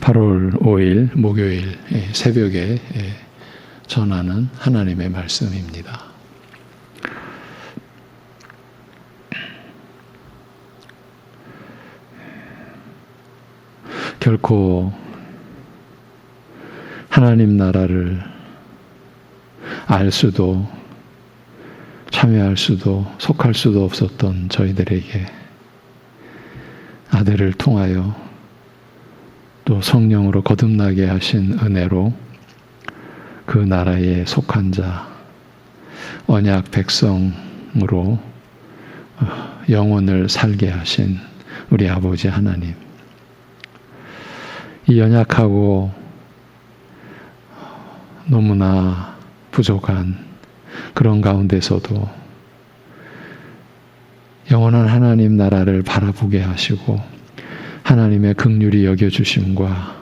8월 5일 목요일 새벽에 전하는 하나님의 말씀입니다. 결코 하나님 나라를 알 수도 참여할 수도 속할 수도 없었던 저희들에게 아들을 통하여 또 성령으로 거듭나게 하신 은혜로 그 나라에 속한 자, 언약 백성으로 영혼을 살게 하신 우리 아버지 하나님, 이 연약하고 너무나 부족한 그런 가운데서도 영원한 하나님 나라를 바라보게 하시고 하나님의 긍휼히 여겨주심과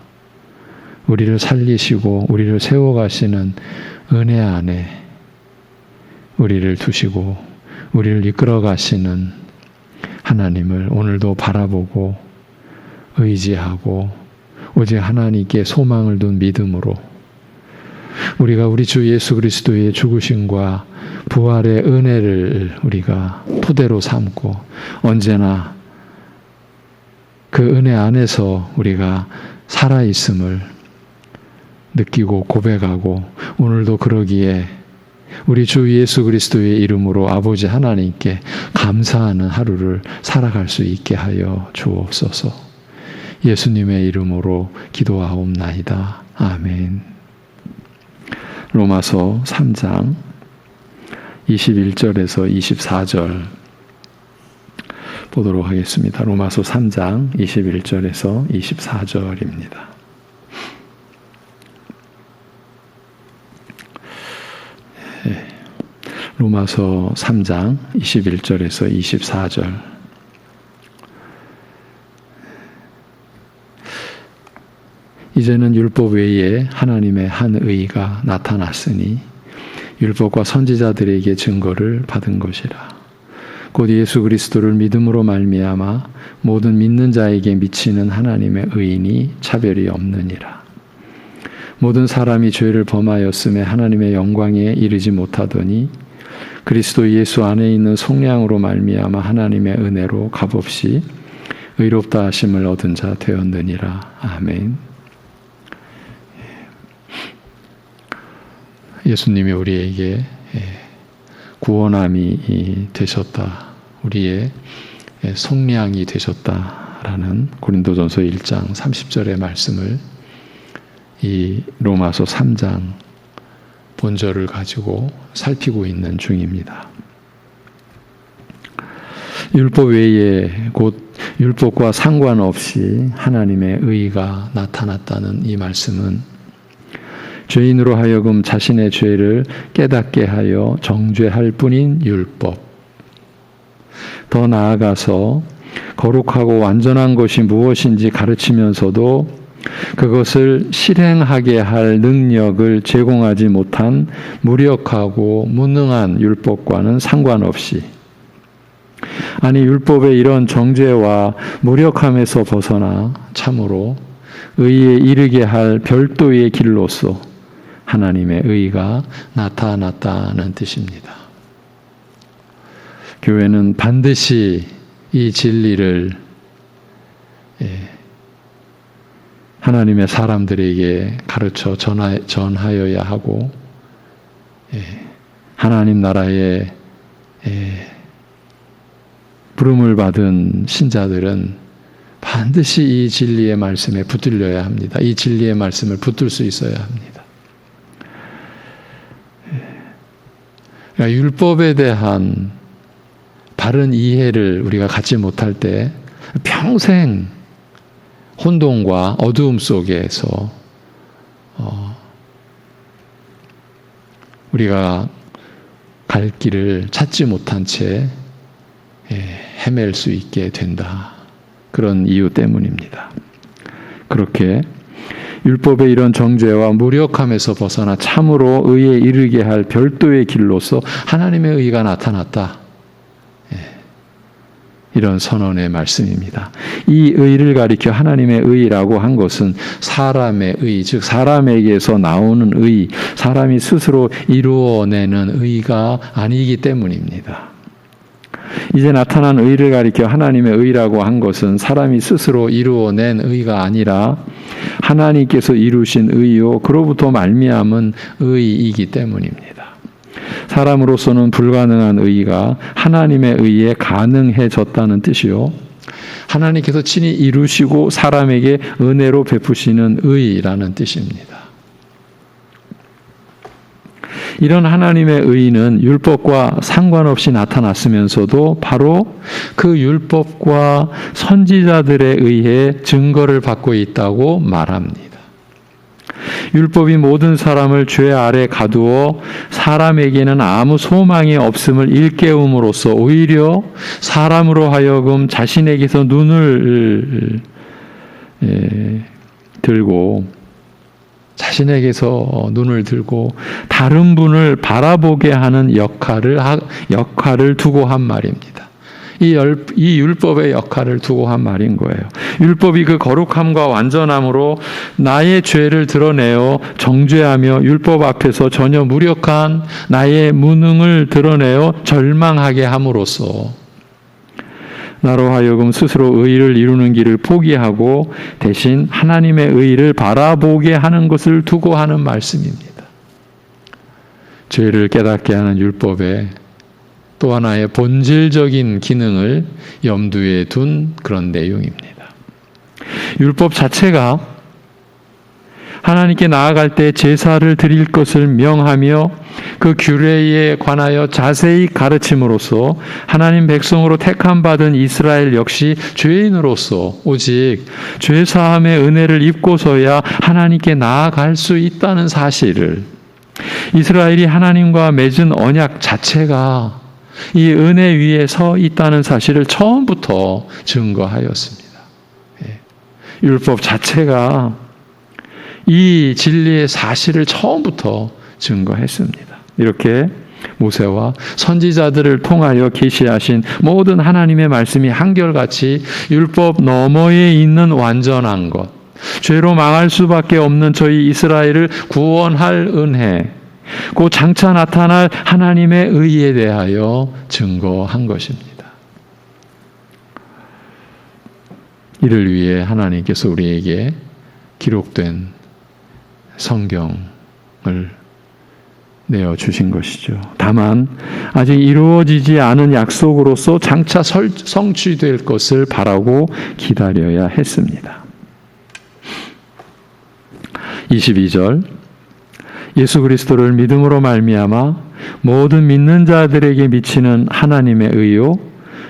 우리를 살리시고 우리를 세워가시는 은혜 안에 우리를 두시고 우리를 이끌어가시는 하나님을 오늘도 바라보고 의지하고 오직 하나님께 소망을 둔 믿음으로 우리가 우리 주 예수 그리스도의 죽으심과 부활의 은혜를 우리가 토대로 삼고 언제나 그 은혜 안에서 우리가 살아있음을 느끼고 고백하고 오늘도 그러기에 우리 주 예수 그리스도의 이름으로 아버지 하나님께 감사하는 하루를 살아갈 수 있게 하여 주옵소서. 예수님의 이름으로 기도하옵나이다. 아멘. 로마서 3장 21절에서 24절 보도록 하겠습니다. 로마서 3장 21절에서 24절입니다. 로마서 3장 21절에서 24절. 이제는 율법 외에 하나님의 한 의가 나타났으니 율법과 선지자들에게 증거를 받은 것이라. 곧 예수 그리스도를 믿음으로 말미암아 모든 믿는 자에게 미치는 하나님의 의인이 차별이 없느니라. 모든 사람이 죄를 범하였음에 하나님의 영광에 이르지 못하더니 그리스도 예수 안에 있는 속량으로 말미암아 하나님의 은혜로 값없이 의롭다 하심을 얻은 자 되었느니라. 아멘. 예수님이 우리에게 구원함이 되셨다. 우리의 속량이 되셨다라는 고린도전서 1장 30절의 말씀을 이 로마서 3장 본절을 가지고 살피고 있는 중입니다. 율법 외에 곧 율법과 상관없이 하나님의 의가 나타났다는 이 말씀은 죄인으로 하여금 자신의 죄를 깨닫게 하여 정죄할 뿐인 율법, 더 나아가서 거룩하고 완전한 것이 무엇인지 가르치면서도 그것을 실행하게 할 능력을 제공하지 못한 무력하고 무능한 율법과는 상관없이, 아니 율법의 이런 정죄와 무력함에서 벗어나 참으로 의에 이르게 할 별도의 길로서 하나님의 의가 나타났다는 뜻입니다. 교회는 반드시 이 진리를 하나님의 사람들에게 가르쳐 전하여야 하고 하나님 나라에 부름을 받은 신자들은 반드시 이 진리의 말씀에 붙들려야 합니다. 이 진리의 말씀을 붙들 수 있어야 합니다. 그러니까 율법에 대한 바른 이해를 우리가 갖지 못할 때 평생 혼돈과 어두움 속에서 우리가 갈 길을 찾지 못한 채 헤맬 수 있게 된다. 그런 이유 때문입니다. 그렇게 율법의 이런 정죄와 무력함에서 벗어나 참으로 의에 이르게 할 별도의 길로서 하나님의 의가 나타났다. 이런 선언의 말씀입니다. 이 의를 가리켜 하나님의 의라고 한 것은 사람의 의, 즉 사람에게서 나오는 의, 사람이 스스로 이루어내는 의가 아니기 때문입니다. 이제 나타난 의를 가리켜 하나님의 의라고 한 것은 사람이 스스로 이루어낸 의가 아니라 하나님께서 이루신 의요 그로부터 말미암은 의이기 때문입니다. 사람으로서는 불가능한 의가 하나님의 의에 가능해졌다는 뜻이요. 하나님께서 친히 이루시고 사람에게 은혜로 베푸시는 의라는 뜻입니다. 이런 하나님의 의는 율법과 상관없이 나타났으면서도 바로 그 율법과 선지자들에 의해 증거를 받고 있다고 말합니다. 율법이 모든 사람을 죄 아래 가두어 사람에게는 아무 소망이 없음을 일깨움으로써 오히려 사람으로 하여금 자신에게서 눈을 들고 다른 분을 바라보게 하는 역할을 두고 한 말입니다. 이 율법의 역할을 두고 한 말인 거예요. 율법이 그 거룩함과 완전함으로 나의 죄를 드러내어 정죄하며 율법 앞에서 전혀 무력한 나의 무능을 드러내어 절망하게 함으로써 나로 하여금 스스로 의를 이루는 길을 포기하고 대신 하나님의 의를 바라보게 하는 것을 두고 하는 말씀입니다. 죄를 깨닫게 하는 율법의 또 하나의 본질적인 기능을 염두에 둔 그런 내용입니다. 율법 자체가 하나님께 나아갈 때 제사를 드릴 것을 명하며 그 규례에 관하여 자세히 가르침으로써 하나님 백성으로 택함받은 이스라엘 역시 죄인으로서 오직 죄사함의 은혜를 입고서야 하나님께 나아갈 수 있다는 사실을, 이스라엘이 하나님과 맺은 언약 자체가 이 은혜 위에 서 있다는 사실을 처음부터 증거하였습니다. 율법 자체가 이 진리의 사실을 처음부터 증거했습니다. 이렇게 모세와 선지자들을 통하여 계시하신 모든 하나님의 말씀이 한결같이 율법 너머에 있는 완전한 것, 죄로 망할 수밖에 없는 저희 이스라엘을 구원할 은혜, 그 장차 나타날 하나님의 의에 대하여 증거한 것입니다. 이를 위해 하나님께서 우리에게 기록된 성경을 내어주신 것이죠. 다만 아직 이루어지지 않은 약속으로서 장차 성취될 것을 바라고 기다려야 했습니다. 22절 예수 그리스도를 믿음으로 말미암아 모든 믿는 자들에게 미치는 하나님의 의요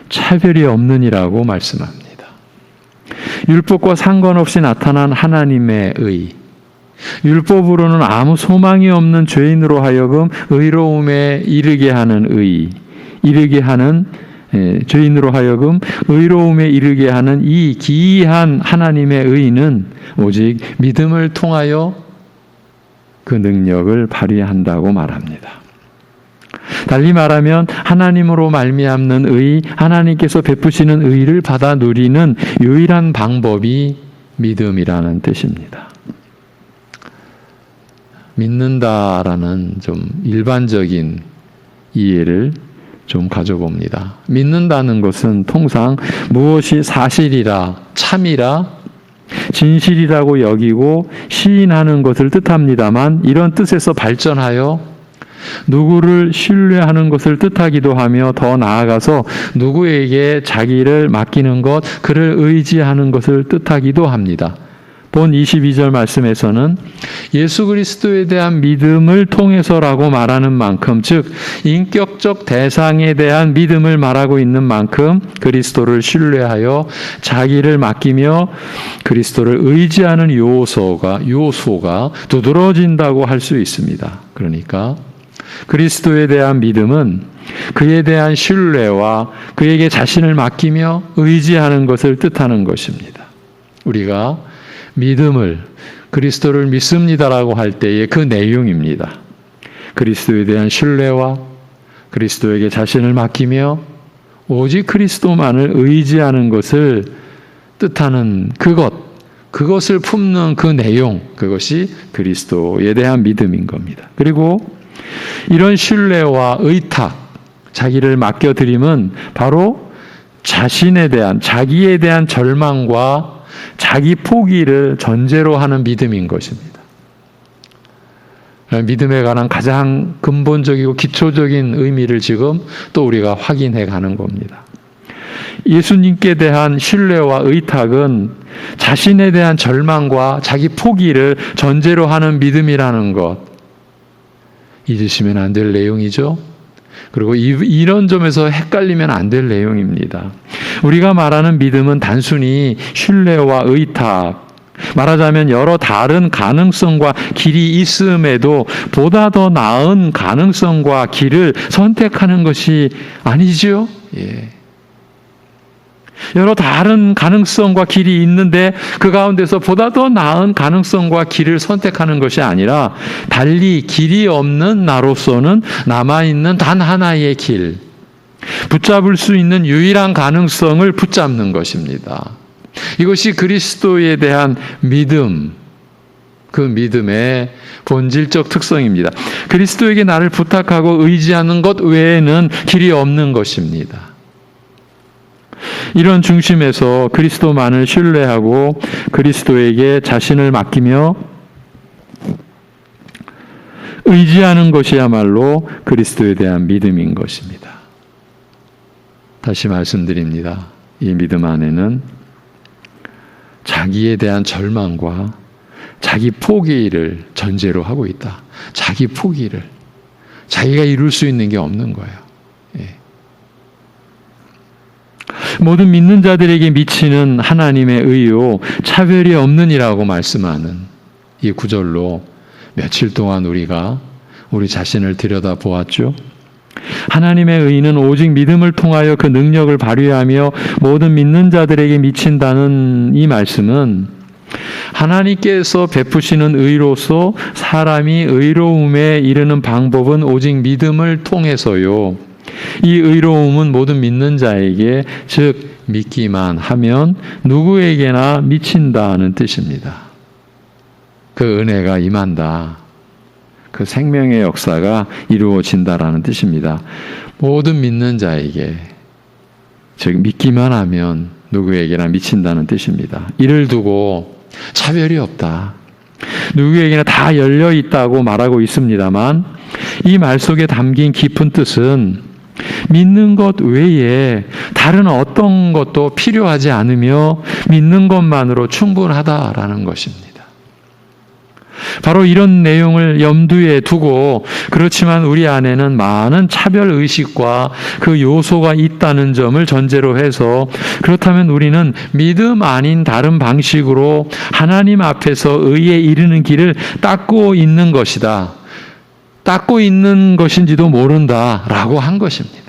차별이 없느니라고 말씀합니다. 율법과 상관없이 나타난 하나님의 의, 율법으로는 아무 소망이 없는 죄인으로 하여금 의로움에 이르게 하는 의, 죄인으로 하여금 의로움에 이르게 하는 이 기이한 하나님의 의는 오직 믿음을 통하여 그 능력을 발휘한다고 말합니다. 달리 말하면 하나님으로 말미암는 의, 하나님께서 베푸시는 의를 받아 누리는 유일한 방법이 믿음이라는 뜻입니다. 믿는다라는 좀 일반적인 이해를 좀 가져봅니다. 믿는다는 것은 통상 무엇이 사실이라, 참이라, 진실이라고 여기고 시인하는 것을 뜻합니다만 이런 뜻에서 발전하여 누구를 신뢰하는 것을 뜻하기도 하며 더 나아가서 누구에게 자기를 맡기는 것, 그를 의지하는 것을 뜻하기도 합니다. 본 22절 말씀에서는 예수 그리스도에 대한 믿음을 통해서라고 말하는 만큼, 즉 인격적 대상에 대한 믿음을 말하고 있는 만큼 그리스도를 신뢰하여 자기를 맡기며 그리스도를 의지하는 요소가 두드러진다고 할 수 있습니다. 그러니까 그리스도에 대한 믿음은 그에 대한 신뢰와 그에게 자신을 맡기며 의지하는 것을 뜻하는 것입니다. 우리가 믿음을, 그리스도를 믿습니다라고 할 때의 그 내용입니다. 그리스도에 대한 신뢰와 그리스도에게 자신을 맡기며 오직 그리스도만을 의지하는 것을 뜻하는 그것을 품는 그 내용, 그것이 그리스도에 대한 믿음인 겁니다. 그리고 이런 신뢰와 의탁, 자기를 맡겨드림은 바로 자기에 대한 절망과 자기 포기를 전제로 하는 믿음인 것입니다. 믿음에 관한 가장 근본적이고 기초적인 의미를 지금 또 우리가 확인해 가는 겁니다. 예수님께 대한 신뢰와 의탁은 자신에 대한 절망과 자기 포기를 전제로 하는 믿음이라는 것, 잊으시면 안 될 내용이죠. 그리고 이런 점에서 헷갈리면 안 될 내용입니다. 우리가 말하는 믿음은 단순히 신뢰와 의탁, 말하자면 여러 다른 가능성과 길이 있음에도 보다 더 나은 가능성과 길을 선택하는 것이 아니지요. 여러 다른 가능성과 길이 있는데 그 가운데서 보다 더 나은 가능성과 길을 선택하는 것이 아니라 달리 길이 없는 나로서는 남아있는 단 하나의 길, 붙잡을 수 있는 유일한 가능성을 붙잡는 것입니다. 이것이 그리스도에 대한 믿음, 그 믿음의 본질적 특성입니다. 그리스도에게 나를 부탁하고 의지하는 것 외에는 길이 없는 것입니다. 이런 중심에서 그리스도만을 신뢰하고 그리스도에게 자신을 맡기며 의지하는 것이야말로 그리스도에 대한 믿음인 것입니다. 다시 말씀드립니다. 이 믿음 안에는 자기에 대한 절망과 자기 포기를 전제로 하고 있다. 자기 포기를. 자기가 이룰 수 있는 게 없는 거예요. 모든 믿는 자들에게 미치는 하나님의 의요 차별이 없느니라고 말씀하는 이 구절로 며칠 동안 우리가 우리 자신을 들여다보았죠. 하나님의 의는 오직 믿음을 통하여 그 능력을 발휘하며 모든 믿는 자들에게 미친다는 이 말씀은 하나님께서 베푸시는 의로서 사람이 의로움에 이르는 방법은 오직 믿음을 통해서요. 이 의로움은 모든 믿는 자에게, 즉 믿기만 하면 누구에게나 미친다는 뜻입니다. 그 은혜가 임한다. 그 생명의 역사가 이루어진다라는 뜻입니다. 모든 믿는 자에게, 즉 믿기만 하면 누구에게나 미친다는 뜻입니다. 이를 두고 차별이 없다. 누구에게나 다 열려 있다고 말하고 있습니다만 이 말 속에 담긴 깊은 뜻은 믿는 것 외에 다른 어떤 것도 필요하지 않으며 믿는 것만으로 충분하다라는 것입니다. 바로 이런 내용을 염두에 두고 그렇지만 우리 안에는 많은 차별의식과 그 요소가 있다는 점을 전제로 해서 그렇다면 우리는 믿음 아닌 다른 방식으로 하나님 앞에서 의에 이르는 길을 닦고 있는 것이다. 닦고 있는 것인지도 모른다라고 한 것입니다.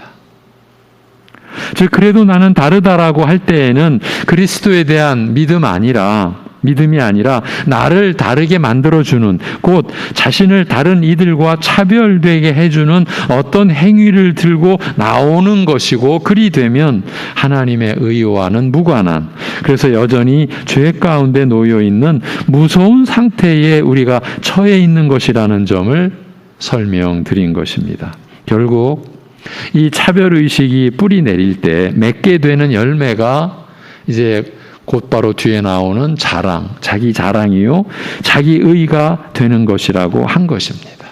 즉 그래도 나는 다르다라고 할 때에는 그리스도에 대한 믿음이 아니라 나를 다르게 만들어주는, 곧 자신을 다른 이들과 차별되게 해주는 어떤 행위를 들고 나오는 것이고, 그리 되면 하나님의 의와는 무관한, 그래서 여전히 죄 가운데 놓여 있는 무서운 상태에 우리가 처해 있는 것이라는 점을 설명드린 것입니다. 결국 이 차별의식이 뿌리 내릴 때 맺게 되는 열매가 이제 곧바로 뒤에 나오는 자기 자랑이요, 자기 의가 되는 것이라고 한 것입니다.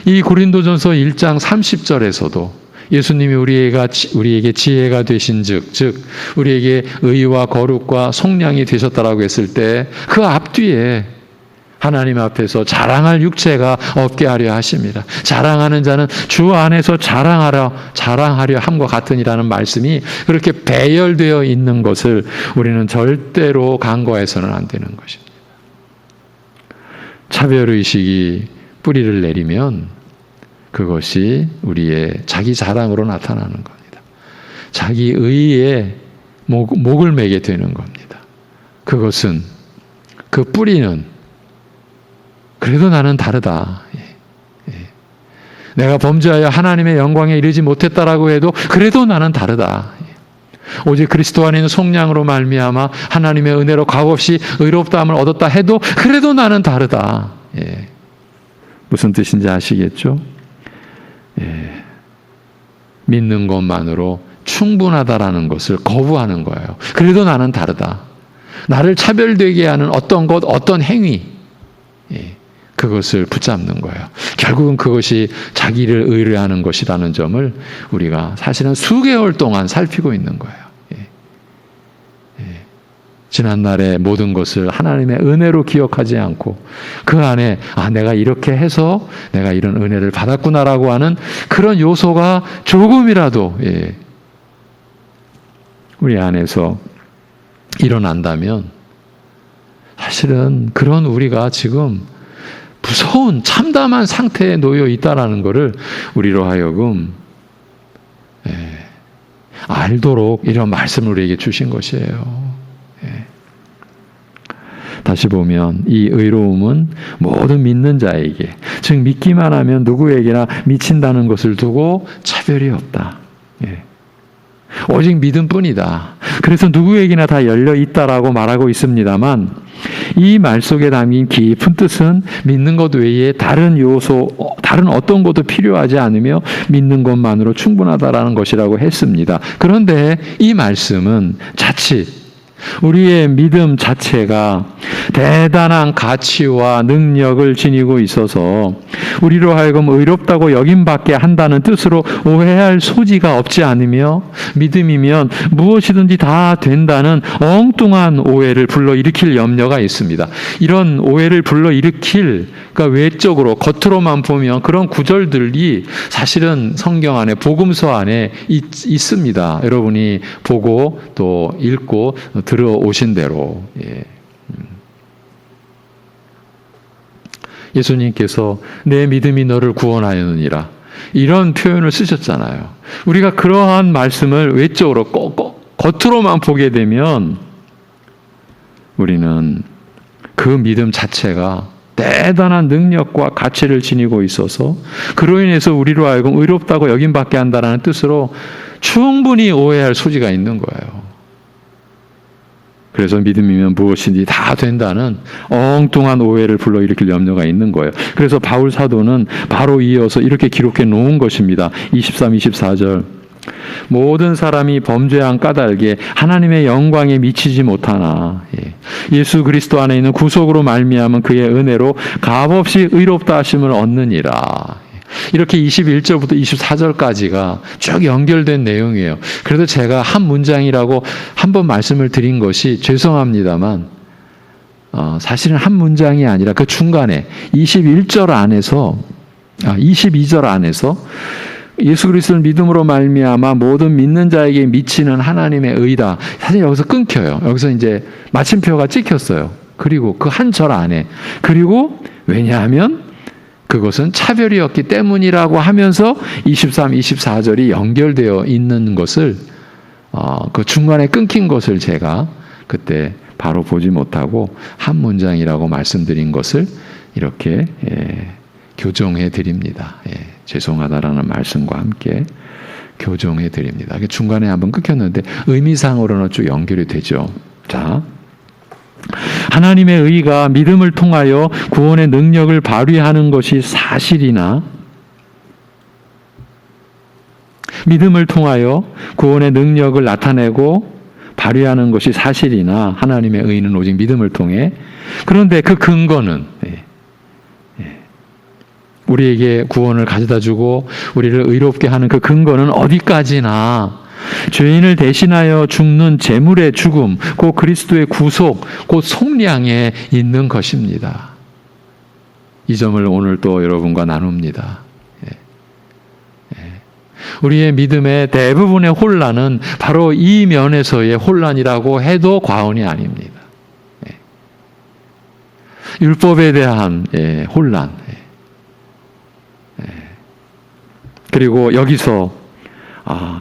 이 고린도전서 1장 30절에서도 예수님이 우리에게 지혜가 되신즉, 즉 우리에게 의와 거룩과 속량이 되셨다라고 했을 때 그 앞뒤에 하나님 앞에서 자랑할 육체가 없게 하려 하십니다. 자랑하는 자는 주 안에서 자랑하려 함과 같으니라는 말씀이 그렇게 배열되어 있는 것을 우리는 절대로 간과해서는 안 되는 것입니다. 차별의식이 뿌리를 내리면 그것이 우리의 자기 자랑으로 나타나는 겁니다. 자기 의에 목을 매게 되는 겁니다. 그것은, 그 뿌리는 그래도 나는 다르다. 내가 범죄하여 하나님의 영광에 이르지 못했다라고 해도 그래도 나는 다르다. 오직 그리스도 안에 있는 속량으로 말미암아 하나님의 은혜로 값없이 의롭다함을 얻었다 해도 그래도 나는 다르다. 예. 무슨 뜻인지 아시겠죠? 예. 믿는 것만으로 충분하다라는 것을 거부하는 거예요. 그래도 나는 다르다. 나를 차별되게 하는 어떤 것, 어떤 행위, 예. 그것을 붙잡는 거예요. 결국은 그것이 자기를 의뢰하는 것이라는 점을 우리가 사실은 수개월 동안 살피고 있는 거예요. 예. 예. 지난날의 모든 것을 하나님의 은혜로 기억하지 않고 그 안에 내가 이렇게 해서 내가 이런 은혜를 받았구나라고 하는 그런 요소가 조금이라도 예. 우리 안에서 일어난다면 사실은 그런 우리가 지금 무서운 참담한 상태에 놓여 있다라는 것을 우리로 하여금 알도록 이런 말씀을 우리에게 주신 것이에요. 다시 보면 이 의로움은 모든 믿는 자에게, 즉 믿기만 하면 누구에게나 미친다는 것을 두고 차별이 없다. 오직 믿음뿐이다. 그래서 누구에게나 다 열려 있다라고 말하고 있습니다만 이 말 속에 담긴 깊은 뜻은 믿는 것 외에 다른 요소, 다른 어떤 것도 필요하지 않으며 믿는 것만으로 충분하다라는 것이라고 했습니다. 그런데 이 말씀은 자칫 우리의 믿음 자체가 대단한 가치와 능력을 지니고 있어서 우리로 하여금 의롭다고 여김받게 한다는 뜻으로 오해할 소지가 없지 않으며 믿음이면 무엇이든지 다 된다는 엉뚱한 오해를 불러일으킬 염려가 있습니다. 이런 오해를 불러일으킬, 그러니까 외적으로 겉으로만 보면 그런 구절들이 사실은 성경 안에 복음서 안에 있습니다. 여러분이 보고 또 읽고 들어오신 대로. 예수님께서 내 믿음이 너를 구원하였느니라 이런 표현을 쓰셨잖아요. 우리가 그러한 말씀을 외적으로 겉으로만 보게 되면 우리는 그 믿음 자체가 대단한 능력과 가치를 지니고 있어서 그로 인해서 우리로 하여금 의롭다고 여김받게 한다는 뜻으로 충분히 오해할 소지가 있는 거예요. 그래서 믿음이면 무엇이든지 다 된다는 엉뚱한 오해를 불러일으킬 염려가 있는 거예요. 그래서 바울 사도는 바로 이어서 이렇게 기록해 놓은 것입니다. 23, 24절. 모든 사람이 범죄한 까닭에 하나님의 영광에 미치지 못하나 예수 그리스도 안에 있는 구속으로 말미암은 그의 은혜로 값없이 의롭다 하심을 얻느니라. 이렇게 21절부터 24절까지가 쭉 연결된 내용이에요. 그래도 제가 한 문장이라고 한 번 말씀을 드린 것이 죄송합니다만 사실은 한 문장이 아니라 그 중간에 21절 안에서 22절 안에서 예수 그리스도를 믿음으로 말미암아 모든 믿는 자에게 미치는 하나님의 의다. 사실 여기서 끊겨요. 여기서 이제 마침표가 찍혔어요. 그리고 그 한 절 안에 그리고 왜냐하면 그것은 차별이었기 때문이라고 하면서 23, 24절이 연결되어 있는 것을 그 중간에 끊긴 것을 제가 그때 바로 보지 못하고 한 문장이라고 말씀드린 것을 이렇게 교정해 드립니다. 죄송하다라는 말씀과 함께 교정해 드립니다. 중간에 한번 끊겼는데 의미상으로는 쭉 연결이 되죠. 자, 하나님의 의가 믿음을 통하여 구원의 능력을 발휘하는 것이 사실이나 믿음을 통하여 구원의 능력을 나타내고 발휘하는 것이 사실이나 하나님의 의는 오직 믿음을 통해 그런데 그 근거는 우리에게 구원을 가져다 주고 우리를 의롭게 하는 그 근거는 어디까지나 죄인을 대신하여 죽는 제물의 죽음, 곧 그리스도의 구속, 곧 속량에 있는 것입니다. 이 점을 오늘 또 여러분과 나눕니다. 우리의 믿음의 대부분의 혼란은 바로 이 면에서의 혼란이라고 해도 과언이 아닙니다. 율법에 대한 혼란. 그리고 여기서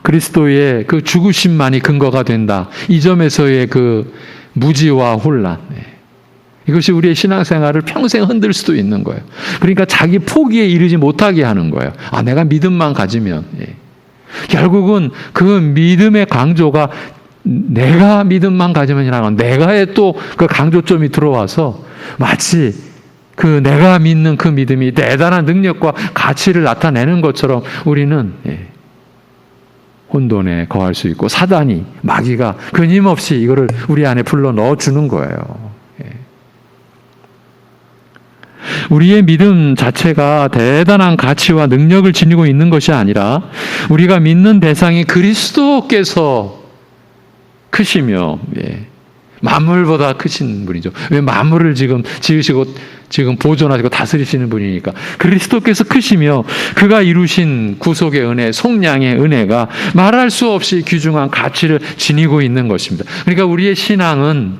그리스도의 그 죽으심만이 근거가 된다. 이 점에서의 그 무지와 혼란. 이것이 우리의 신앙생활을 평생 흔들 수도 있는 거예요. 그러니까 자기 포기에 이르지 못하게 하는 거예요. 내가 믿음만 가지면. 결국은 그 믿음의 강조가 내가 믿음만 가지면이라는 건 내가의 또 그 강조점이 들어와서 마치 그 내가 믿는 그 믿음이 대단한 능력과 가치를 나타내는 것처럼 우리는 혼돈에 거할 수 있고 사단이 마귀가 끊임없이 이거를 우리 안에 불러 넣어주는 거예요. 우리의 믿음 자체가 대단한 가치와 능력을 지니고 있는 것이 아니라 우리가 믿는 대상이 그리스도께서 크시며 만물보다 크신 분이죠. 왜 만물을 지금 지으시고 지금 보존하시고 다스리시는 분이니까 그리스도께서 크시며 그가 이루신 구속의 은혜, 속량의 은혜가 말할 수 없이 귀중한 가치를 지니고 있는 것입니다. 그러니까 우리의 신앙은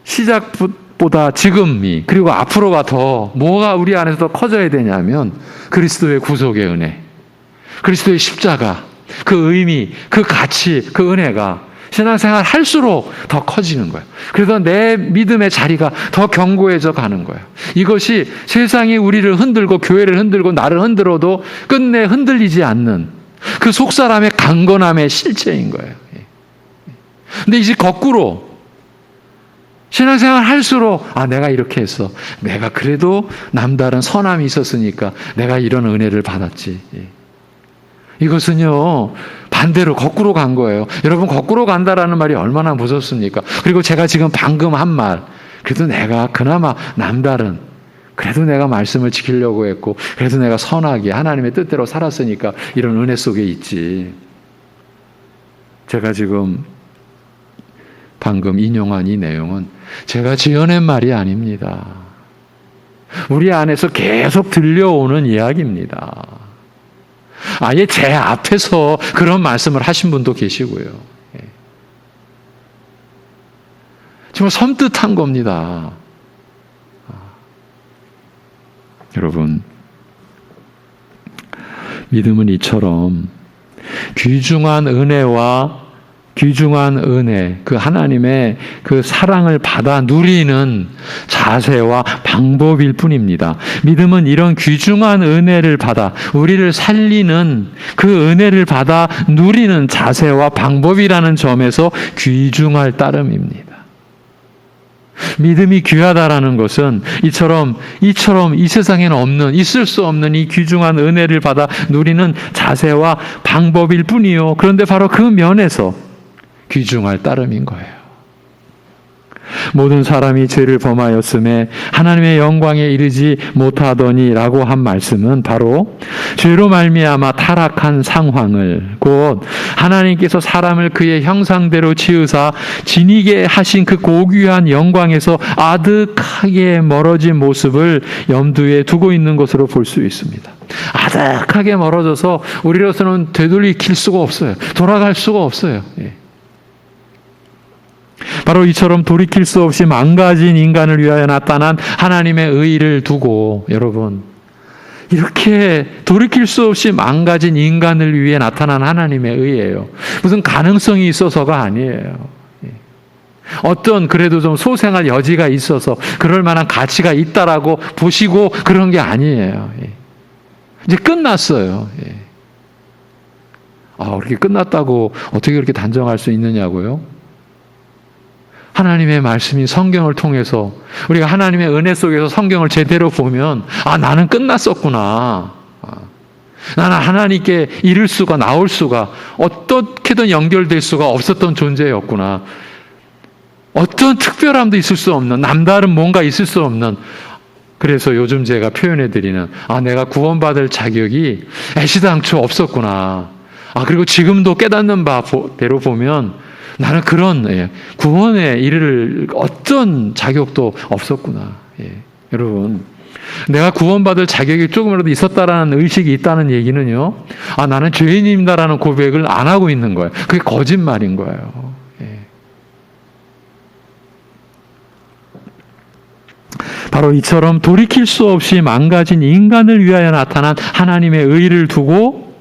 시작보다 지금이 그리고 앞으로가 더 뭐가 우리 안에서 더 커져야 되냐면 그리스도의 구속의 은혜, 그리스도의 십자가, 그 의미, 그 가치, 그 은혜가 신앙생활 할수록 더 커지는 거예요. 그래서 내 믿음의 자리가 더 견고해져 가는 거예요. 이것이 세상이 우리를 흔들고 교회를 흔들고 나를 흔들어도 끝내 흔들리지 않는 그 속사람의 강건함의 실체인 거예요. 근데 이제 거꾸로 신앙생활 할수록 내가 이렇게 했어. 내가 그래도 남다른 선함이 있었으니까 내가 이런 은혜를 받았지. 이것은요 반대로 거꾸로 간 거예요. 여러분 거꾸로 간다라는 말이 얼마나 무섭습니까? 그리고 제가 지금 방금 한 말, 그래도 내가 그나마 남다른, 그래도 내가 말씀을 지키려고 했고 그래도 내가 선하게 하나님의 뜻대로 살았으니까 이런 은혜 속에 있지. 제가 지금 방금 인용한 이 내용은 제가 지어낸 말이 아닙니다. 우리 안에서 계속 들려오는 이야기입니다. 아예 제 앞에서 그런 말씀을 하신 분도 계시고요. 정말 섬뜩한 겁니다. 여러분, 믿음은 이처럼 귀중한 은혜, 그 하나님의 그 사랑을 받아 누리는 자세와 방법일 뿐입니다. 믿음은 이런 귀중한 은혜를 받아 우리를 살리는 그 은혜를 받아 누리는 자세와 방법이라는 점에서 귀중할 따름입니다. 믿음이 귀하다라는 것은 이처럼 이 세상에는 없는, 있을 수 없는 이 귀중한 은혜를 받아 누리는 자세와 방법일 뿐이요. 그런데 바로 그 면에서 귀중할 따름인 거예요. 모든 사람이 죄를 범하였음에 하나님의 영광에 이르지 못하더니라고 한 말씀은 바로 죄로 말미암아 타락한 상황을 곧 하나님께서 사람을 그의 형상대로 지으사 지니게 하신 그 고귀한 영광에서 아득하게 멀어진 모습을 염두에 두고 있는 것으로 볼 수 있습니다. 아득하게 멀어져서 우리로서는 되돌이킬 수가 없어요. 돌아갈 수가 없어요. 바로 이처럼 돌이킬 수 없이 망가진 인간을 위하여 나타난 하나님의 의를 두고 여러분 이렇게 돌이킬 수 없이 망가진 인간을 위해 나타난 하나님의 의예요. 무슨 가능성이 있어서가 아니에요. 어떤 그래도 좀 소생할 여지가 있어서 그럴 만한 가치가 있다라고 보시고 그런 게 아니에요. 이제 끝났어요. 그렇게 끝났다고 어떻게 그렇게 단정할 수 있느냐고요? 하나님의 말씀이 성경을 통해서 우리가 하나님의 은혜 속에서 성경을 제대로 보면 나는 끝났었구나. 나는 하나님께 이를 수가 나올 수가 어떻게든 연결될 수가 없었던 존재였구나. 어떤 특별함도 있을 수 없는 남다른 뭔가 있을 수 없는 그래서 요즘 제가 표현해드리는 내가 구원받을 자격이 애시당초 없었구나. 그리고 지금도 깨닫는 바대로 보면 나는 그런 구원에 이를 어떤 자격도 없었구나. 여러분 내가 구원받을 자격이 조금이라도 있었다라는 의식이 있다는 얘기는요 나는 죄인입니다라는 고백을 안 하고 있는 거예요. 그게 거짓말인 거예요. 바로 이처럼 돌이킬 수 없이 망가진 인간을 위하여 나타난 하나님의 의를 두고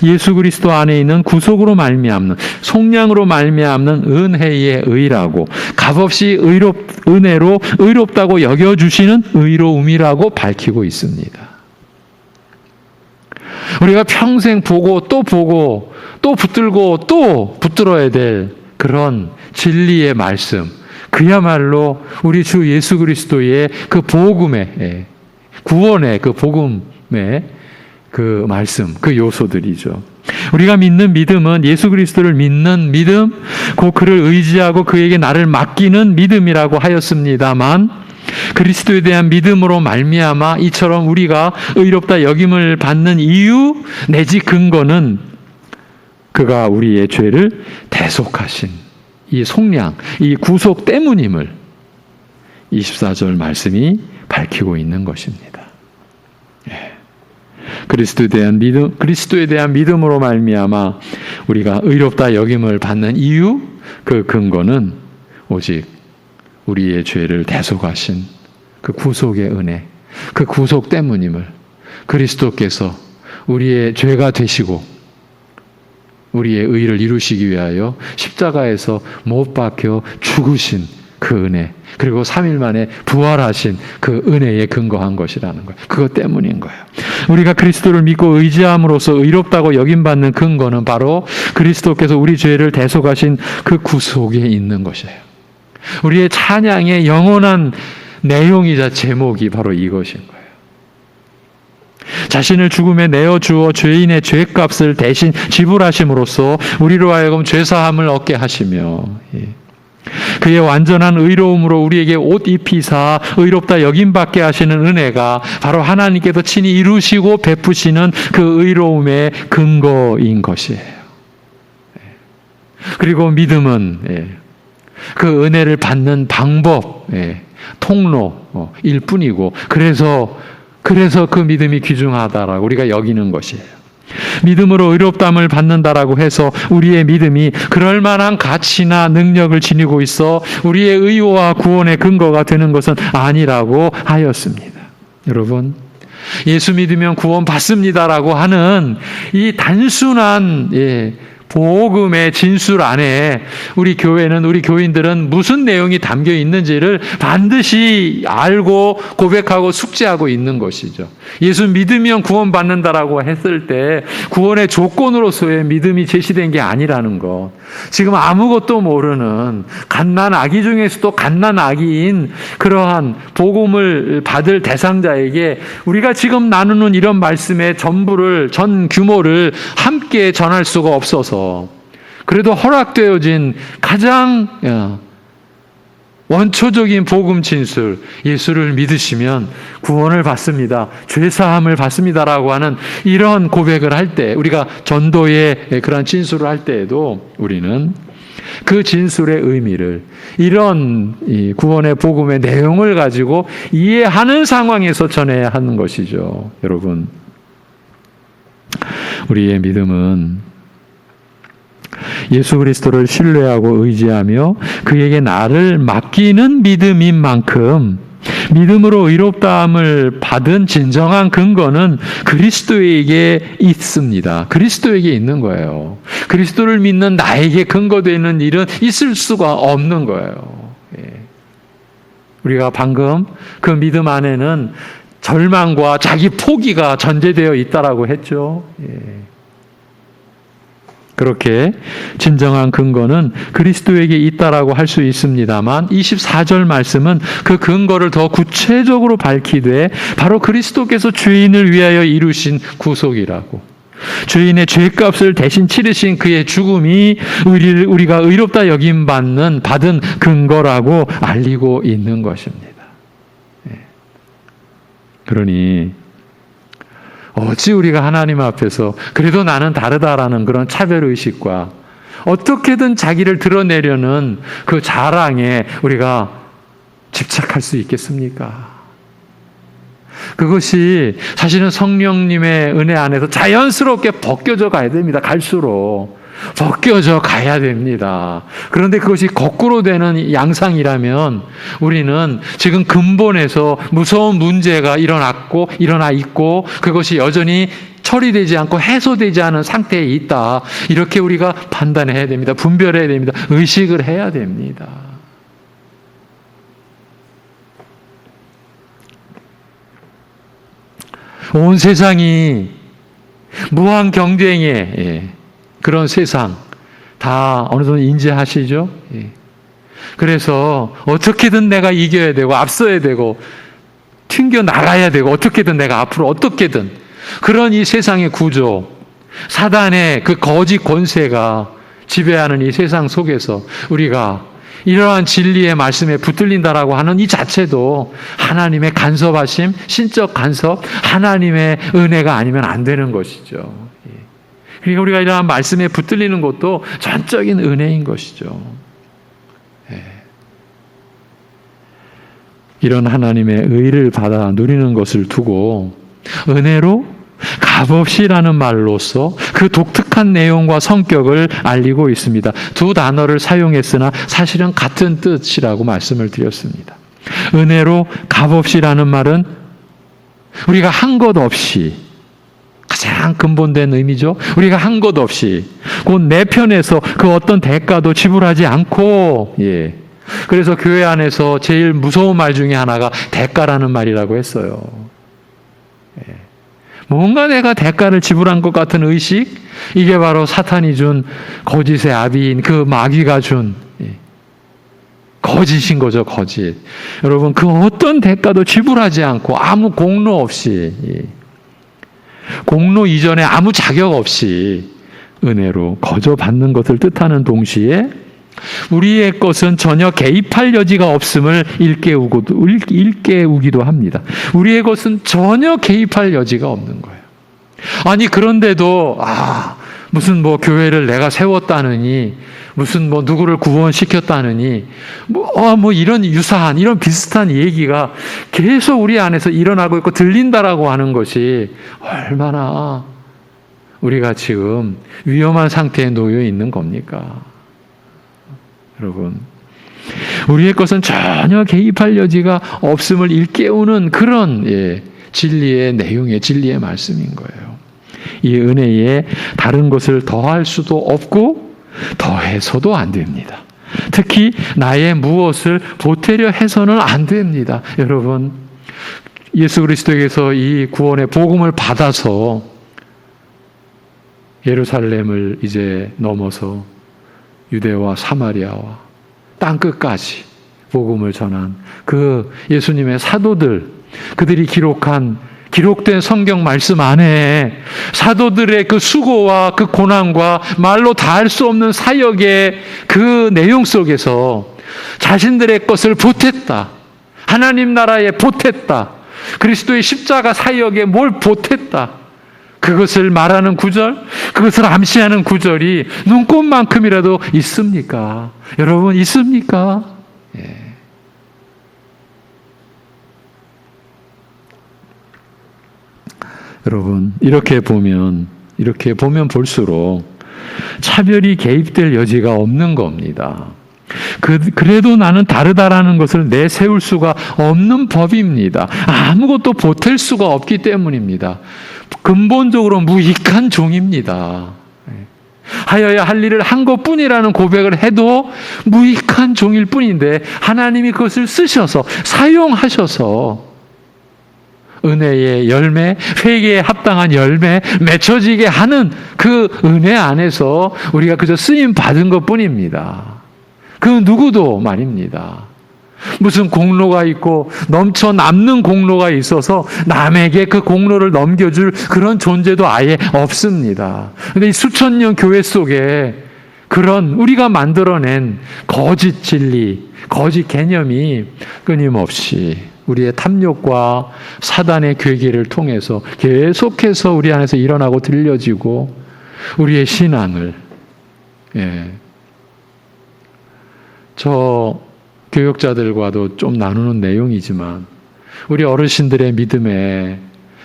예수 그리스도 안에 있는 구속으로 말미암는 속량으로 말미암는 은혜의 의라고 값없이 은혜로 의롭다고 여겨주시는 의로움이라고 밝히고 있습니다. 우리가 평생 보고 또 붙들고 또 붙들어야 될 그런 진리의 말씀, 그야말로 우리 주 예수 그리스도의 그 복음의, 구원의 그 복음의 그 말씀, 그 요소들이죠. 우리가 믿는 믿음은 예수 그리스도를 믿는 믿음, 곧 그를 의지하고 그에게 나를 맡기는 믿음이라고 하였습니다만, 그리스도에 대한 믿음으로 말미암아 이처럼 우리가 의롭다 여김을 받는 이유 내지 근거는 그가 우리의 죄를 대속하신 이 속량, 이 구속 때문임을 24절 말씀이 밝히고 있는 것입니다. 그리스도에 대한 믿음으로 말미암아 우리가 의롭다 여김을 받는 이유, 그 근거는 오직 우리의 죄를 대속하신 그 구속의 은혜, 그 구속 때문임을 그리스도께서 우리의 죄가 되시고 우리의 의를 이루시기 위하여 십자가에서 못 박혀 죽으신 그 은혜, 그리고 3일 만에 부활하신 그 은혜에 근거한 것이라는 거예요. 그것 때문인 거예요. 우리가 그리스도를 믿고 의지함으로써 의롭다고 여김받는 근거는 바로 그리스도께서 우리 죄를 대속하신 그 구속에 있는 것이에요. 우리의 찬양의 영원한 내용이자 제목이 바로 이것인 거예요. 자신을 죽음에 내어주어 죄인의 죄값을 대신 지불하심으로써 우리로 하여금 죄사함을 얻게 하시며, 그의 완전한 의로움으로 우리에게 옷 입히사 의롭다 여김받게 하시는 은혜가 바로 하나님께서 친히 이루시고 베푸시는 그 의로움의 근거인 것이에요. 그리고 믿음은 그 은혜를 받는 방법, 통로일 뿐이고, 그래서 그 믿음이 귀중하다라고 우리가 여기는 것이에요. 믿음으로 의롭다함을 받는다라고 해서 우리의 믿음이 그럴 만한 가치나 능력을 지니고 있어 우리의 의와 구원의 근거가 되는 것은 아니라고 하였습니다. 여러분, 예수 믿으면 구원 받습니다라고 하는 이 단순한 복음의 진술 안에 우리 교회는, 우리 교인들은 무슨 내용이 담겨 있는지를 반드시 알고 고백하고 숙지하고 있는 것이죠. 예수 믿으면 구원받는다라고 했을 때 구원의 조건으로서의 믿음이 제시된 게 아니라는 것. 지금 아무것도 모르는 갓난아기 중에서도 갓난아기인 그러한 복음을 받을 대상자에게 우리가 지금 나누는 이런 말씀의 전 규모를 함께 전할 수가 없어서, 그래도 허락되어진 가장 원초적인 복음 진술, 예수를 믿으시면 구원을 받습니다, 죄사함을 받습니다라고 하는 이런 고백을 할 때, 우리가 전도의 그런 진술을 할 때에도 우리는 그 진술의 의미를, 이런 구원의 복음의 내용을 가지고 이해하는 상황에서 전해야 하는 것이죠. 여러분, 우리의 믿음은 예수 그리스도를 신뢰하고 의지하며 그에게 나를 맡기는 믿음인 만큼 믿음으로 의롭다함을 받은 진정한 근거는 그리스도에게 있습니다. 그리스도에게 있는 거예요. 그리스도를 믿는 나에게 근거되는 일은 있을 수가 없는 거예요. 우리가 방금 그 믿음 안에는 절망과 자기 포기가 전제되어 있다라고 했죠. 그렇게 진정한 근거는 그리스도에게 있다라고 할 수 있습니다만 24절 말씀은 그 근거를 더 구체적으로 밝히되 바로 그리스도께서 죄인을 위하여 이루신 구속이라고, 죄인의 죄값을 대신 치르신 그의 죽음이 우리가 의롭다 여김받는 받은 근거라고 알리고 있는 것입니다. 그러니 어찌 우리가 하나님 앞에서 그래도 나는 다르다라는 그런 차별의식과 어떻게든 자기를 드러내려는 그 자랑에 우리가 집착할 수 있겠습니까? 그것이 사실은 성령님의 은혜 안에서 자연스럽게 벗겨져 가야 됩니다. 갈수록 벗겨져 가야 됩니다. 그런데 그것이 거꾸로 되는 양상이라면 우리는 지금 근본에서 무서운 문제가 일어나 있고 그것이 여전히 처리되지 않고 해소되지 않은 상태에 있다. 이렇게 우리가 판단해야 됩니다. 분별해야 됩니다. 의식을 해야 됩니다. 온 세상이 무한 경쟁의 그런 세상 다 어느 정도 인지하시죠? 그래서 어떻게든 내가 이겨야 되고 앞서야 되고 튕겨 나가야 되고 어떻게든 내가 앞으로 어떻게든 그런 이 세상의 구조, 사단의 그 거짓 권세가 지배하는 이 세상 속에서 우리가 이러한 진리의 말씀에 붙들린다라고 하는 이 자체도 하나님의 간섭하심, 신적 간섭, 하나님의 은혜가 아니면 안 되는 것이죠. 그러니까 우리가 이러한 말씀에 붙들리는 것도 전적인 은혜인 것이죠. 이런 하나님의 의를 받아 누리는 것을 두고 은혜로 값없이라는 말로써 그 독특한 내용과 성격을 알리고 있습니다. 두 단어를 사용했으나 사실은 같은 뜻이라고 말씀을 드렸습니다. 은혜로 값없이라는 말은 우리가 한 것 없이, 가장 근본된 의미죠. 우리가 한 것 없이 곧 내 편에서 그 어떤 대가도 지불하지 않고, 그래서 교회 안에서 제일 무서운 말 중에 하나가 대가라는 말이라고 했어요. 뭔가 내가 대가를 지불한 것 같은 의식, 이게 바로 사탄이 준 거짓의 아비인 그 마귀가 준 거짓인 거죠, 거짓. 여러분, 그 어떤 대가도 지불하지 않고 아무 공로 없이, 공로 이전에 아무 자격 없이 은혜로 거저 받는 것을 뜻하는 동시에 우리의 것은 전혀 개입할 여지가 없음을 일깨우기도 합니다. 우리의 것은 전혀 개입할 여지가 없는 거예요. 아니, 그런데도, 무슨 교회를 내가 세웠다느니, 무슨 누구를 구원시켰다느니, 이런 유사한, 이런 비슷한 얘기가 계속 우리 안에서 일어나고 있고 들린다라고 하는 것이 얼마나 우리가 지금 위험한 상태에 놓여 있는 겁니까? 여러분, 우리의 것은 전혀 개입할 여지가 없음을 일깨우는 그런 진리의 내용의 진리의 말씀인 거예요. 이 은혜에 다른 것을 더할 수도 없고 더해서도 안 됩니다. 특히 나의 무엇을 보태려 해서는 안 됩니다. 여러분, 예수 그리스도에게서 이 구원의 복음을 받아서 예루살렘을 이제 넘어서 유대와 사마리아와 땅끝까지 복음을 전한 그 예수님의 사도들, 그들이 기록된 성경 말씀 안에 사도들의 그 수고와 그 고난과 말로 다 할 수 없는 사역의 그 내용 속에서 자신들의 것을 보탰다. 하나님 나라에 보탰다. 그리스도의 십자가 사역에 뭘 보탰다. 그것을 말하는 구절, 그것을 암시하는 구절이 눈꽃만큼이라도 있습니까? 여러분, 있습니까? 여러분, 이렇게 보면 볼수록 차별이 개입될 여지가 없는 겁니다. 그래도 나는 다르다라는 것을 내세울 수가 없는 법입니다. 아무것도 보탤 수가 없기 때문입니다. 근본적으로 무익한 종입니다. 하여야 할 일을 한 것뿐이라는 고백을 해도 무익한 종일 뿐인데 하나님이 그것을 쓰셔서 사용하셔서 은혜의 열매, 회개에 합당한 열매 맺혀지게 하는 그 은혜 안에서 우리가 그저 쓰임 받은 것뿐입니다. 그 누구도 말입니다. 무슨 공로가 있고 넘쳐 남는 공로가 있어서 남에게 그 공로를 넘겨줄 그런 존재도 아예 없습니다. 그런데 이 수천 년 교회 속에 그런 우리가 만들어낸 거짓 진리, 거짓 개념이 끊임없이 우리의 탐욕과 사단의 괴계를 통해서 계속해서 우리 안에서 일어나고 들려지고 우리의 신앙을 저 교역자들과도 좀 나누는 내용이지만 우리 어르신들의 믿음에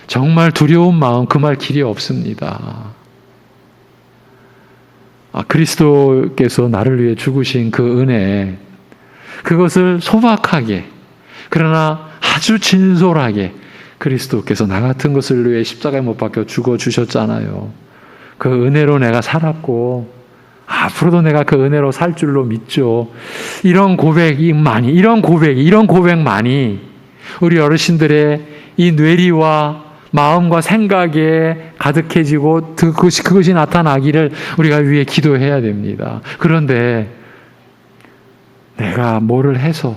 정말 두려운 마음 금할 길이 없습니다. 그리스도께서 나를 위해 죽으신 그 은혜, 그것을 소박하게 그러나 아주 진솔하게 그리스도께서 나 같은 것을 위해 십자가에 못 박혀 죽어주셨잖아요. 그 은혜로 내가 살았고 앞으로도 내가 그 은혜로 살 줄로 믿죠. 이런 고백만이 우리 어르신들의 이 뇌리와 마음과 생각에 가득해지고 그것이 나타나기를 우리가 위해 기도해야 됩니다. 그런데 내가 뭐를 해서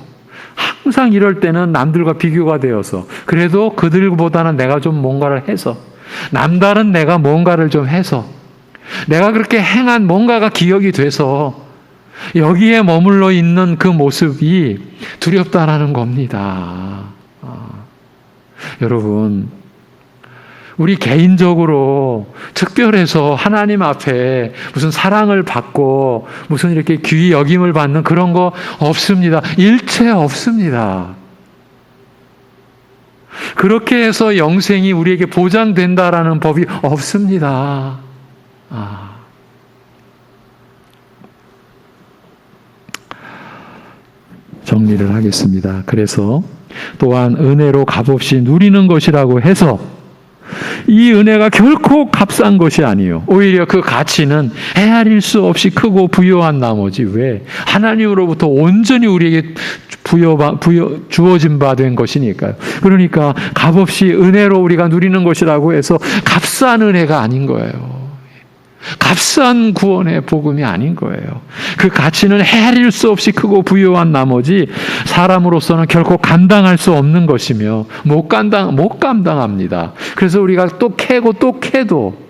항상 이럴 때는 남들과 비교가 되어서 그래도 그들보다는 내가 좀 뭔가를 해서 남다른 내가 뭔가를 좀 해서 내가 그렇게 행한 뭔가가 기억이 돼서 여기에 머물러 있는 그 모습이 두렵다라는 겁니다. 여러분, 우리 개인적으로 특별해서 하나님 앞에 무슨 사랑을 받고 무슨 이렇게 귀히 여김을 받는 그런 거 없습니다. 일체 없습니다. 그렇게 해서 영생이 우리에게 보장된다라는 법이 없습니다. 정리를 하겠습니다. 그래서 또한 은혜로 값없이 누리는 것이라고 해서 이 은혜가 결코 값싼 것이 아니요. 오히려 그 가치는 헤아릴 수 없이 크고 부요한 나머지 왜 하나님으로부터 온전히 우리에게 주어진 바 된 것이니까요. 그러니까 값없이 은혜로 우리가 누리는 것이라고 해서 값싼 은혜가 아닌 거예요. 값싼 구원의 복음이 아닌 거예요. 그 가치는 헤아릴 수 없이 크고 부요한 나머지 사람으로서는 결코 감당할 수 없는 것이며 못 감당합니다. 그래서 우리가 또 캐고 또 캐도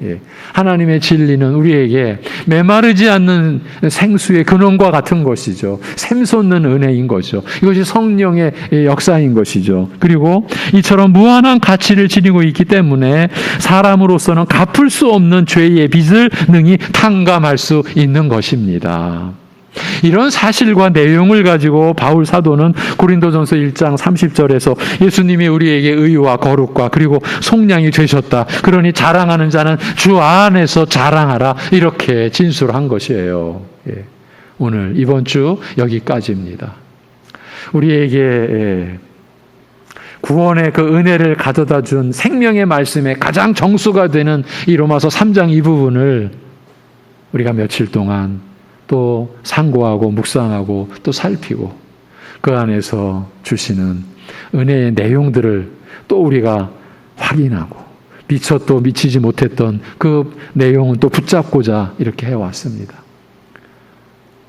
하나님의 진리는 우리에게 메마르지 않는 생수의 근원과 같은 것이죠. 샘솟는 은혜인 거죠. 이것이 성령의 역사인 것이죠. 그리고 이처럼 무한한 가치를 지니고 있기 때문에 사람으로서는 갚을 수 없는 죄의 빚을 능히 탕감할 수 있는 것입니다. 이런 사실과 내용을 가지고 바울 사도는 고린도전서 1장 30절에서 예수님이 우리에게 의와 거룩과 그리고 속량이 되셨다. 그러니 자랑하는 자는 주 안에서 자랑하라. 이렇게 진술한 것이에요. 오늘 이번 주 여기까지입니다. 우리에게 구원의 그 은혜를 가져다 준 생명의 말씀에 가장 정수가 되는 이 로마서 3장 이 부분을 우리가 며칠 동안 또 상고하고 묵상하고 또 살피고 그 안에서 주시는 은혜의 내용들을 또 우리가 확인하고 미처 또 미치지 못했던 그 내용은 또 붙잡고자 이렇게 해왔습니다.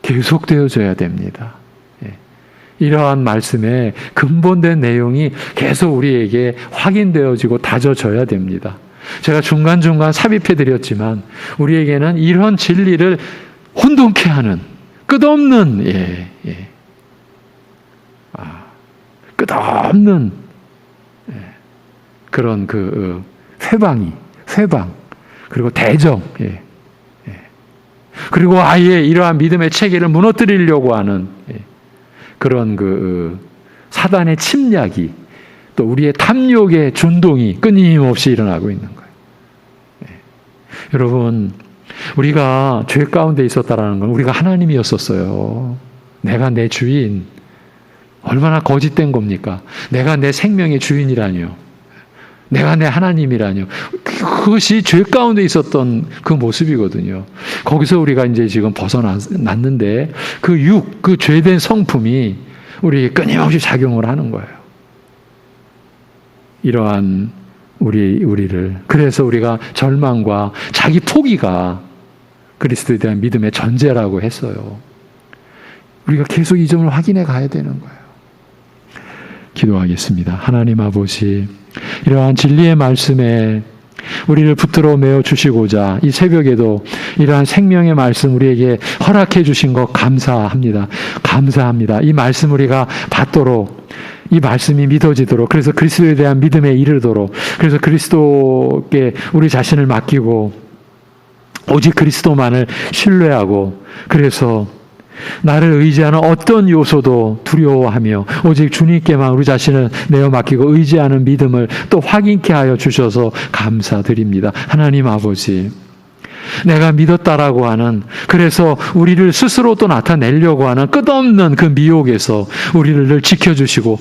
계속되어져야 됩니다. 이러한 말씀의 근본된 내용이 계속 우리에게 확인되어지고 다져져야 됩니다. 제가 중간중간 삽입해드렸지만 우리에게는 이런 진리를 혼돈케 하는 끝없는 끝없는 그런 그 회방 그리고 대적 그리고 아예 이러한 믿음의 체계를 무너뜨리려고 하는 그런 그 사단의 침략이 또 우리의 탐욕의 준동이 끊임없이 일어나고 있는 거예요. 여러분, 우리가 죄 가운데 있었다라는 건 우리가 하나님이었었어요. 내가 내 주인. 얼마나 거짓된 겁니까? 내가 내 생명의 주인이라뇨. 내가 내 하나님이라뇨. 그것이 죄 가운데 있었던 그 모습이거든요. 거기서 우리가 이제 지금 벗어났는데 그 죄된 성품이 우리에게 끊임없이 작용을 하는 거예요. 이러한 우리를 그래서 우리가 절망과 자기 포기가 그리스도에 대한 믿음의 전제라고 했어요. 우리가 계속 이 점을 확인해 가야 되는 거예요. 기도하겠습니다. 하나님 아버지, 이러한 진리의 말씀에 우리를 붙들어 메어 주시고자 이 새벽에도 이러한 생명의 말씀 우리에게 허락해 주신 것 감사합니다. 감사합니다. 이 말씀 우리가 받도록, 이 말씀이 믿어지도록, 그래서 그리스도에 대한 믿음에 이르도록, 그래서 그리스도께 우리 자신을 맡기고 오직 그리스도만을 신뢰하고, 그래서 나를 의지하는 어떤 요소도 두려워하며 오직 주님께만 우리 자신을 내어 맡기고 의지하는 믿음을 또 확인케 하여 주셔서 감사드립니다. 하나님 아버지, 내가 믿었다라고 하는, 그래서 우리를 스스로 또 나타내려고 하는 끝없는 그 미혹에서 우리를 늘 지켜주시고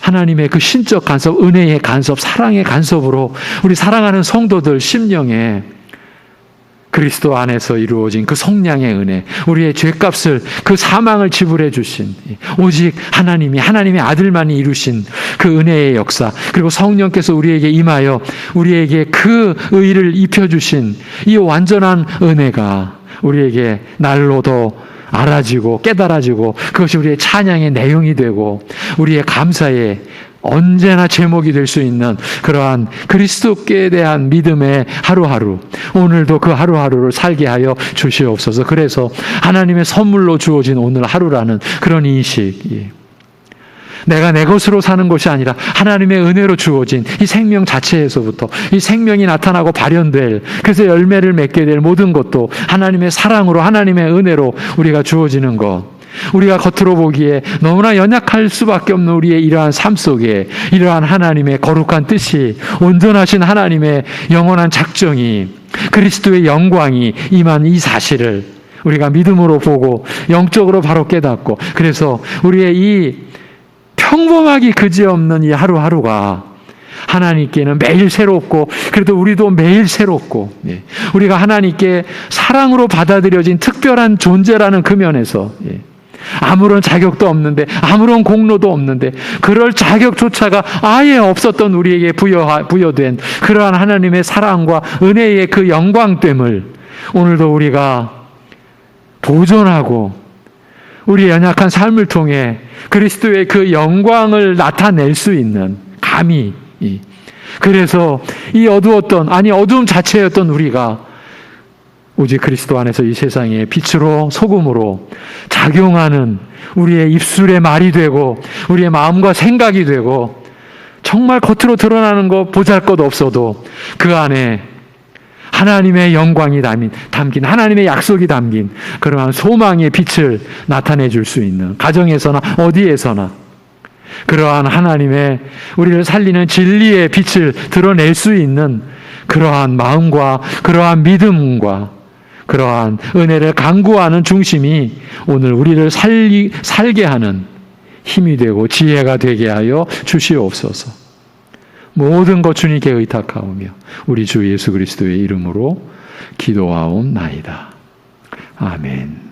하나님의 그 신적 간섭, 은혜의 간섭, 사랑의 간섭으로 우리 사랑하는 성도들 심령에 그리스도 안에서 이루어진 그 성량의 은혜, 우리의 죄값을, 그 사망을 지불해 주신 오직 하나님의 아들만이 이루신 그 은혜의 역사, 그리고 성령께서 우리에게 임하여 우리에게 그 의를 입혀주신 이 완전한 은혜가 우리에게 날로 더 알아지고 깨달아지고 그것이 우리의 찬양의 내용이 되고 우리의 감사의 언제나 제목이 될 수 있는 그러한 그리스도께 대한 믿음의 하루하루, 오늘도 그 하루하루를 살게 하여 주시옵소서. 그래서 하나님의 선물로 주어진 오늘 하루라는 그런 인식, 내가 내 것으로 사는 것이 아니라 하나님의 은혜로 주어진 이 생명 자체에서부터 이 생명이 나타나고 발현될, 그래서 열매를 맺게 될 모든 것도 하나님의 사랑으로, 하나님의 은혜로 우리가 주어지는 것, 우리가 겉으로 보기에 너무나 연약할 수밖에 없는 우리의 이러한 삶 속에 이러한 하나님의 거룩한 뜻이, 온전하신 하나님의 영원한 작정이, 그리스도의 영광이 임한 이 사실을 우리가 믿음으로 보고 영적으로 바로 깨닫고, 그래서 우리의 이 평범하기 그지없는 이 하루하루가 하나님께는 매일 새롭고, 그래도 우리도 매일 새롭고, 우리가 하나님께 사랑으로 받아들여진 특별한 존재라는 그 면에서 아무런 자격도 없는데, 아무런 공로도 없는데, 그럴 자격조차가 아예 없었던 우리에게 부여된 그러한 하나님의 사랑과 은혜의 그 영광됨을 오늘도 우리가 도전하고 우리의 연약한 삶을 통해 그리스도의 그 영광을 나타낼 수 있는 감히, 그래서 이 어두움 자체였던 우리가 오직 그리스도 안에서 이 세상의 빛으로, 소금으로 작용하는 우리의 입술의 말이 되고 우리의 마음과 생각이 되고, 정말 겉으로 드러나는 거 보잘것 없어도 그 안에 하나님의 영광이 담긴, 하나님의 약속이 담긴 그러한 소망의 빛을 나타내 줄 수 있는, 가정에서나 어디에서나 그러한 하나님의 우리를 살리는 진리의 빛을 드러낼 수 있는 그러한 마음과 그러한 믿음과 그러한 은혜를 강구하는 중심이 오늘 우리를 살게 하는 힘이 되고 지혜가 되게 하여 주시옵소서. 모든 것 주님께 의탁하오며 우리 주 예수 그리스도의 이름으로 기도하옵나이다. 아멘.